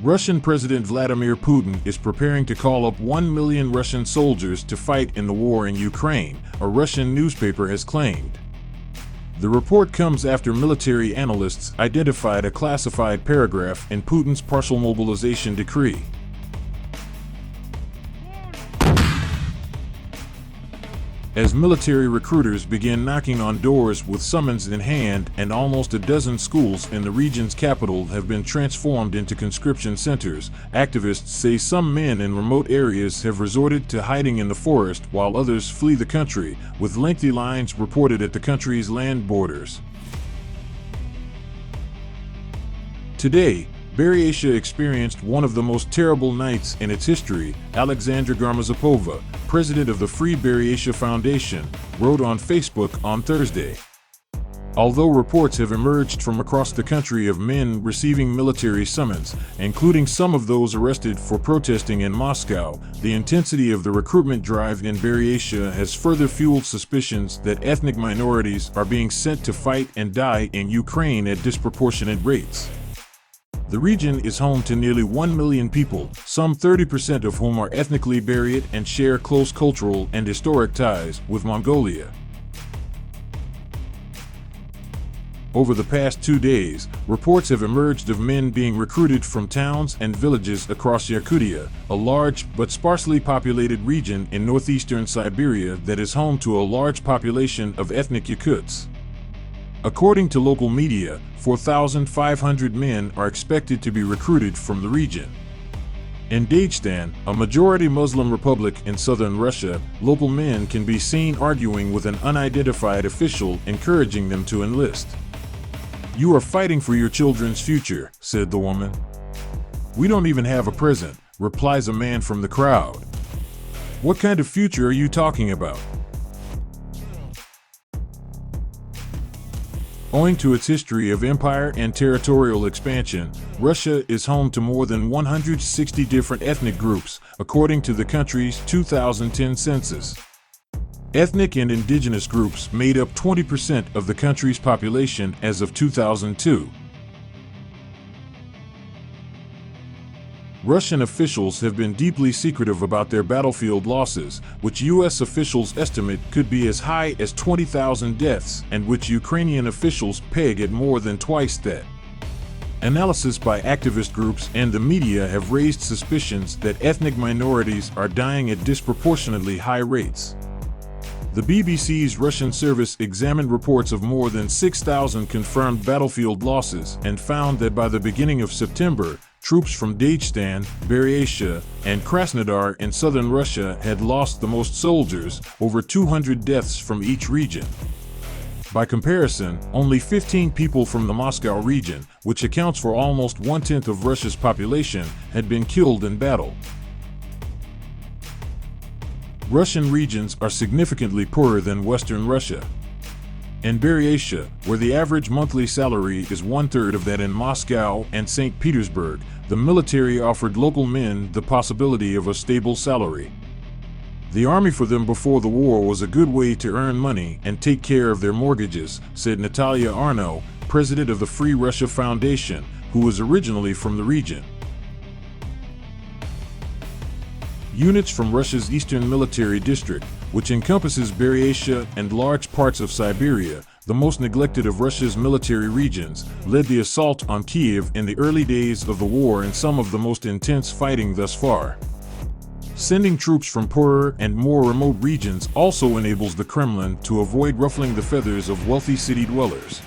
Russian President Vladimir Putin is preparing to call up 1 million Russian soldiers to fight in the war in Ukraine, a Russian newspaper has claimed. The report comes after military analysts identified a classified paragraph in Putin's partial mobilization decree. As military recruiters begin knocking on doors with summons in hand, and almost a dozen schools in the region's capital have been transformed into conscription centers, activists say some men in remote areas have resorted to hiding in the forest while others flee the country, with lengthy lines reported at the country's land borders. Today, Buryatia experienced one of the most terrible nights in its history, Alexandra Garmazepova, president of the Free Buryatia Foundation, wrote on Facebook on Thursday. Although reports have emerged from across the country of men receiving military summons, including some of those arrested for protesting in Moscow, the intensity of the recruitment drive in Buryatia has further fueled suspicions that ethnic minorities are being sent to fight and die in Ukraine at disproportionate rates. The region is home to nearly 1 million people, some 30% of whom are ethnically Buryat and share close cultural and historic ties with Mongolia. Over the past 2 days, reports have emerged of men being recruited from towns and villages across Yakutia, a large but sparsely populated region in northeastern Siberia that is home to a large population of ethnic Yakuts. According to local media, 4,500 men are expected to be recruited from the region. In Dagestan, a majority Muslim republic in southern Russia, local men can be seen arguing with an unidentified official encouraging them to enlist. "You are fighting for your children's future," said the woman. "We don't even have a present," replies a man from the crowd. "What kind of future are you talking about?" Owing to its history of empire and territorial expansion, Russia is home to more than 160 different ethnic groups, according to the country's 2010 census. Ethnic and indigenous groups made up 20% of the country's population as of 2002. Russian officials have been deeply secretive about their battlefield losses, which U.S. officials estimate could be as high as 20,000 deaths and which Ukrainian officials peg at more than twice that. Analysis by activist groups and the media have raised suspicions that ethnic minorities are dying at disproportionately high rates. The BBC's Russian service examined reports of more than 6,000 confirmed battlefield losses and found that by the beginning of September, troops from Dagestan, Buryatia, and Krasnodar in southern Russia had lost the most soldiers, over 200 deaths from each region. By comparison, only 15 people from the Moscow region, which accounts for almost 1/10 of Russia's population, had been killed in battle. Russian regions are significantly poorer than Western Russia. In Buryatia, where the average monthly salary is 1/3 of that in Moscow and St. Petersburg, the military offered local men the possibility of a stable salary. The army for them before the war was a good way to earn money and take care of their mortgages, said Natalia Arno, president of the Free Russia Foundation, who was originally from the region. Units from Russia's Eastern Military District, which encompasses Buryatia and large parts of Siberia, the most neglected of Russia's military regions, led the assault on Kiev in the early days of the war and some of the most intense fighting thus far. Sending troops from poorer and more remote regions also enables the Kremlin to avoid ruffling the feathers of wealthy city dwellers.